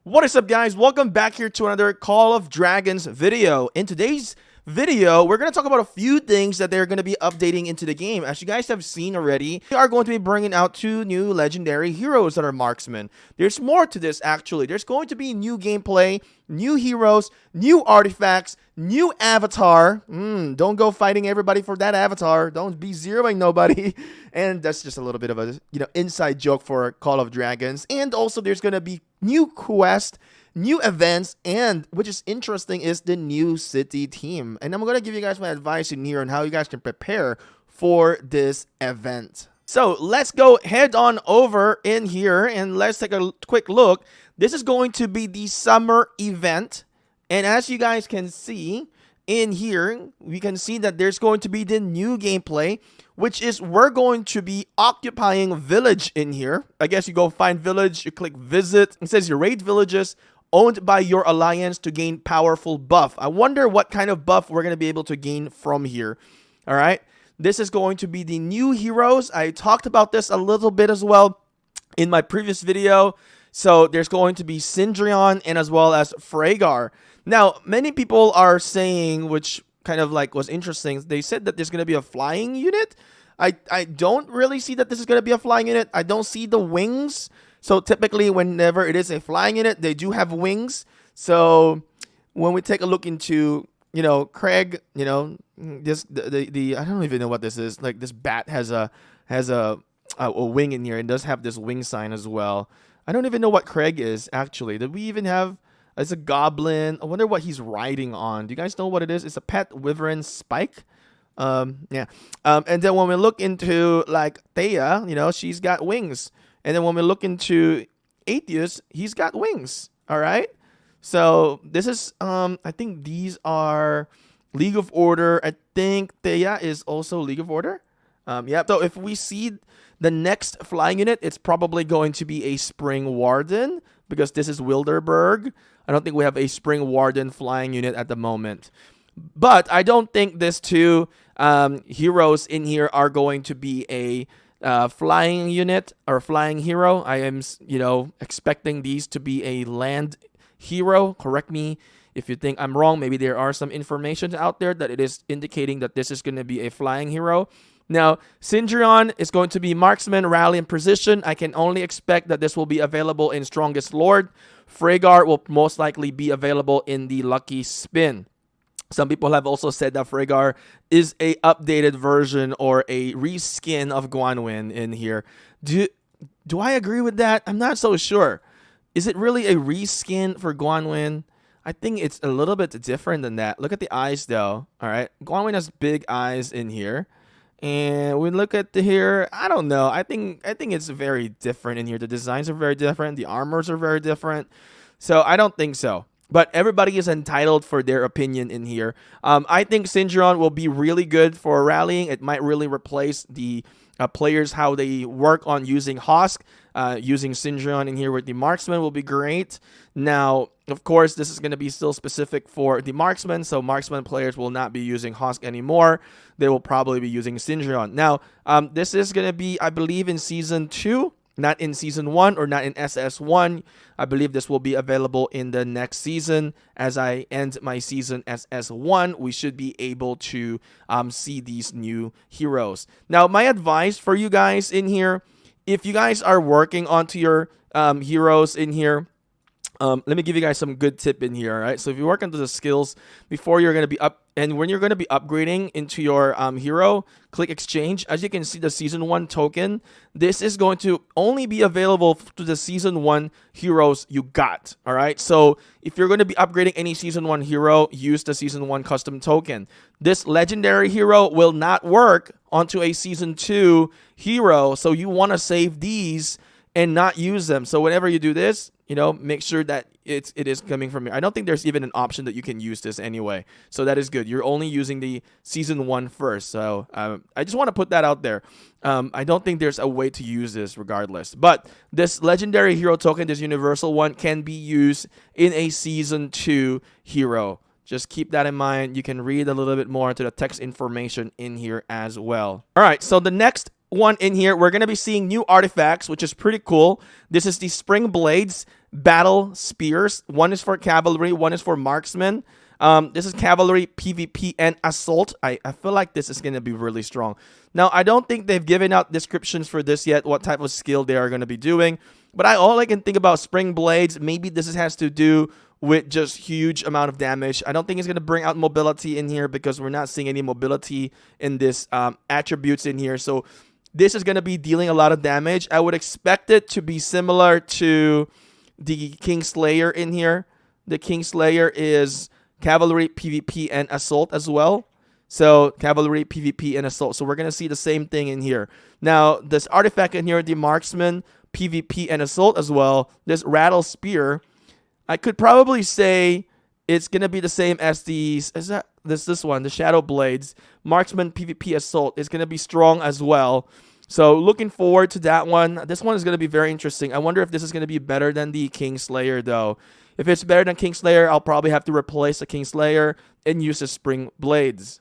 What is up, guys? Welcome back here to another Call of Dragons video. In today's video, we're going to talk about a few things that they're going to be updating into the game. As you guys have seen already, we are going to be bringing out 2 new legendary heroes that are marksmen. There's more to this, actually. There's going to be new gameplay, new heroes, new artifacts, new avatar. Don't go fighting everybody for that avatar. Don't be zeroing nobody. And that's just a little bit of a inside joke for Call of Dragons. And also there's going to be new quest, new events, and which is interesting is the new city team. And I'm going to give you guys my advice in here on how you guys can prepare for this event. So let's go head on over in here and let's take a quick look. This is going to be the summer event. And as you guys can see in here, we can see that there's going to be the new gameplay, which is we're going to be occupying village in here. I guess you go find village, you click visit. It says you raid villages owned by your alliance to gain powerful buff. I wonder what kind of buff we're going to be able to gain from here. All right. This is going to be the new heroes. I talked about this a little bit as well in my previous video. So there's going to be Syndrion and as well as Ffraegar. Now, many people are saying, which kind of like was interesting, they said that there's going to be a flying unit. I don't really see that this is going to be a flying unit. I don't see the wings. So typically whenever it is a flying unit, they do have wings. So when we take a look into, Craig, this I don't even know what this is. Like this bat has a wing in here and does have this wing sign as well. I don't even know what Craig is actually. Did we even have? It's a goblin. I wonder what he's riding on. Do you guys know what it is? It's a pet wyvern spike. And then when we look into like Thea, she's got wings. And then when we look into Atheus, he's got wings. All right. So this is I think these are League of Order. I think Thea is also League of Order. Yeah. So if we see the next flying unit, it's probably going to be a Spring Warden because this is Wilderberg. I don't think we have a Spring Warden flying unit at the moment. But I don't think these 2 heroes in here are going to be a flying unit or flying hero. I am, expecting these to be a land hero. Correct me if you think I'm wrong. Maybe there are some information out there that it is indicating that this is going to be a flying hero. Now, Syndrion is going to be marksman, rally, and precision. I can only expect that this will be available in Strongest Lord. Ffraegar will most likely be available in the Lucky Spin. Some people have also said that Ffraegar is a updated version or a reskin of Guanwyn in here. Do I agree with that? I'm not so sure. Is it really a reskin for Guanwyn? I think it's a little bit different than that. Look at the eyes though. All right. Guanwyn has big eyes in here. And we look at here, I don't know. I think it's very different in here. The designs are very different. The armors are very different. So I don't think so. But everybody is entitled for their opinion in here. I think Syndrion will be really good for rallying. It might really replace the players, how they work on using Hosk. Using Syndrion in here with the marksman will be great. Now, of course, this is going to be still specific for the marksman. So marksman players will not be using Hosk anymore. They will probably be using Syndrion. Now, this is going to be, I believe, in Season 2. Not in Season 1 or not in SS1. I believe this will be available in the next season. As I end my season SS1, we should be able to see these new heroes. Now, my advice for you guys in here, if you guys are working onto your heroes in here, let me give you guys some good tip in here, all right? So if you work onto the skills before you're going to be up, and when you're going to be upgrading into your hero, click exchange. As you can see, the Season 1 token, this is going to only be available to the Season 1 heroes you got, all right? So if you're going to be upgrading any Season 1 hero, use the Season 1 custom token. This legendary hero will not work onto a Season 2 hero, so you want to save these and not use them. So whenever you do this, make sure that it is coming from here. I don't think there's even an option that you can use this anyway. So that is good. You're only using the Season 1 first. So I just want to put that out there. I don't think there's a way to use this regardless. But this legendary hero token, this universal one, can be used in a Season 2 hero. Just keep that in mind. You can read a little bit more into the text information in here as well. All right, so the next one in here, we're going to be seeing new artifacts, which is pretty cool. This is the Springblades. battle spears. One is for cavalry, one is for marksmen. This is cavalry, PvP, and assault. I feel like this is going to be really strong. Now, I don't think they've given out descriptions for this yet, what type of skill they are going to be doing. But all I can think about Springblades, maybe this has to do with just huge amount of damage. I don't think it's going to bring out mobility in here because we're not seeing any mobility in this attributes in here. So this is going to be dealing a lot of damage. I would expect it to be similar to the Kingslayer in here. The Kingslayer is cavalry, PvP, and assault as well. So cavalry, PvP, and assault. So we're going to see the same thing in here. Now, this artifact in here, the marksman, PvP, and assault as well. This rattle spear, I could probably say it's going to be the same as this one, the shadow blades. Marksman, PvP, assault is going to be strong as well. So looking forward to that one. This one is going to be very interesting. I wonder if this is going to be better than the Kingslayer though. If it's better than Kingslayer, I'll probably have to replace the Kingslayer and use the Springblades.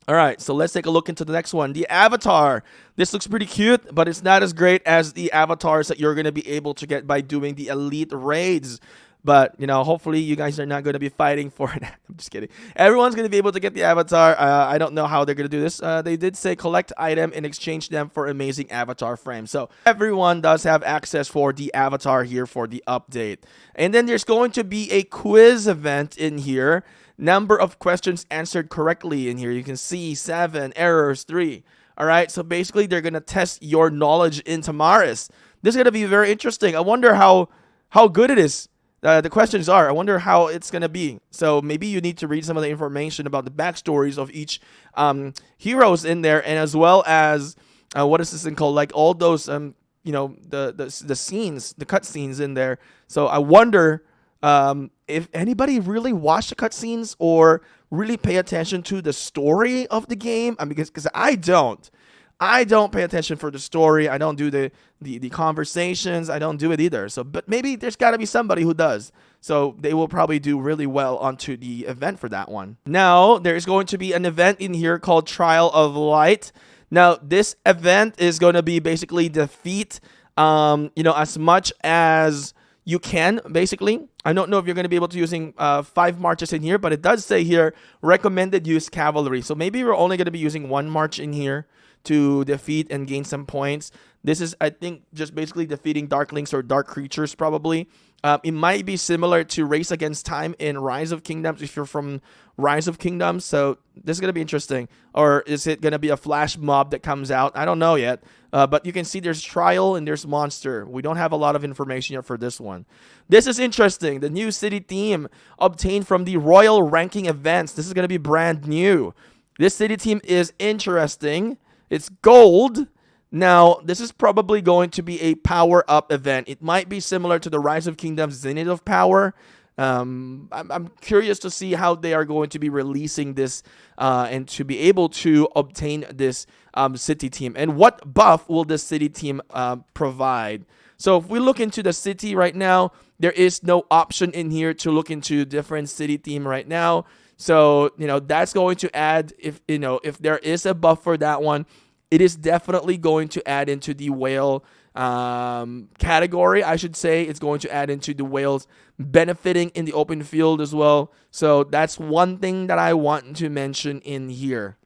Alright, so let's take a look into the next one. The Avatar. This looks pretty cute, but it's not as great as the avatars that you're going to be able to get by doing the elite raids. But, you know, hopefully you guys are not going to be fighting for it. I'm just kidding. Everyone's going to be able to get the avatar. I don't know how they're going to do this. They did say collect item and exchange them for amazing avatar frames. So everyone does have access for the avatar here for the update. And then there's going to be a quiz event in here. Number of questions answered correctly in here. You can see 7, errors 3. All right, so basically they're going to test your knowledge in Tamaris. This is going to be very interesting. I wonder how good it is. The questions are, I wonder how it's going to be. So maybe you need to read some of the information about the backstories of each heroes in there, and as well as, what is this thing called? Like all those, you know, the scenes, the cutscenes in there. So I wonder if anybody really watched the cutscenes or really pay attention to the story of the game. I mean, because I don't. I don't pay attention for the story. I don't do the conversations. I don't do it either. So, but maybe there's got to be somebody who does. So they will probably do really well onto the event for that one. Now, there's going to be an event in here called Trial of Light. Now, this event is going to be basically defeat, you know, as much as you can, basically. I don't know if you're going to be able to using 5 marches in here, but it does say here, recommended use cavalry. So maybe we're only going to be using 1 march in here to defeat and gain some points. This is, I think, just basically defeating darklings or dark creatures probably. It might be similar to Race Against Time in Rise of Kingdoms if you're from Rise of Kingdoms. So this is going to be interesting. Or is it going to be a flash mob that comes out? I don't know yet. But you can see there's Trial and there's Monster. We don't have a lot of information yet for this one. This is interesting. The new city theme obtained from the Royal Ranking events. This is going to be brand new. This city theme is interesting. It's gold. Now, this is probably going to be a power-up event. It might be similar to the Rise of Kingdoms Zenith of Power. I'm curious to see how they are going to be releasing this and to be able to obtain this city team. And what buff will this city team provide? So if we look into the city right now, there is no option in here to look into different city theme right now. So, you know, that's going to add, if there is a buff for that one, it is definitely going to add into the whale category. I should say it's going to add into the whales benefiting in the open field as well. So that's one thing that I want to mention in here.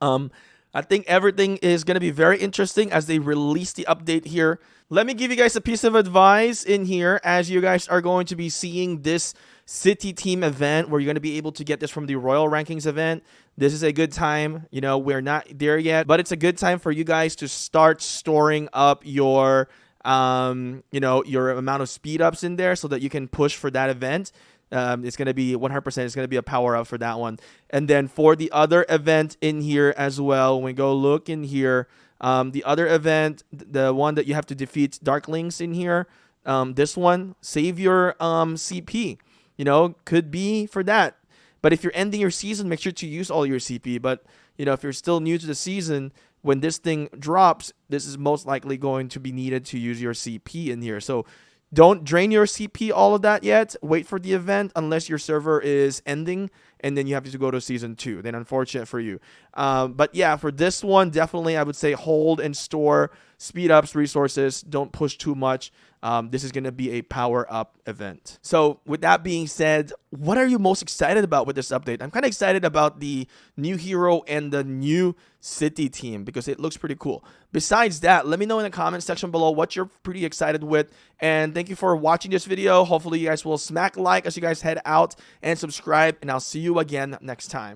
I think everything is going to be very interesting as they release the update here. Let me give you guys a piece of advice in here as you guys are going to be seeing this city team event where you're going to be able to get this from the Royal Rankings event. This is a good time. You know, we're not there yet, but it's a good time for you guys to start storing up your, you know, your amount of speed ups in there so that you can push for that event. It's going to be 100%. It's going to be a power up for that one. And then for the other event in here as well, when we go look in here, the other event, the one that you have to defeat Darklings in here, this one, save your CP. You know, could be for that. But if you're ending your season, make sure to use all your CP. But, you know, if you're still new to the season, when this thing drops, this is most likely going to be needed to use your CP in here. So don't drain your CP all of that yet. Wait for the event unless your server is ending and then you have to go to season 2. Then unfortunate for you. But yeah, for this one, definitely I would say hold and store speed ups, resources. Don't push too much. this is going to be a power-up event. So with that being said, what are you most excited about with this update? I'm kind of excited about the new hero and the new city team because it looks pretty cool. Besides that, let me know in the comment section below what you're pretty excited with. And thank you for watching this video. Hopefully you guys will smack like as you guys head out and subscribe. And I'll see you again next time.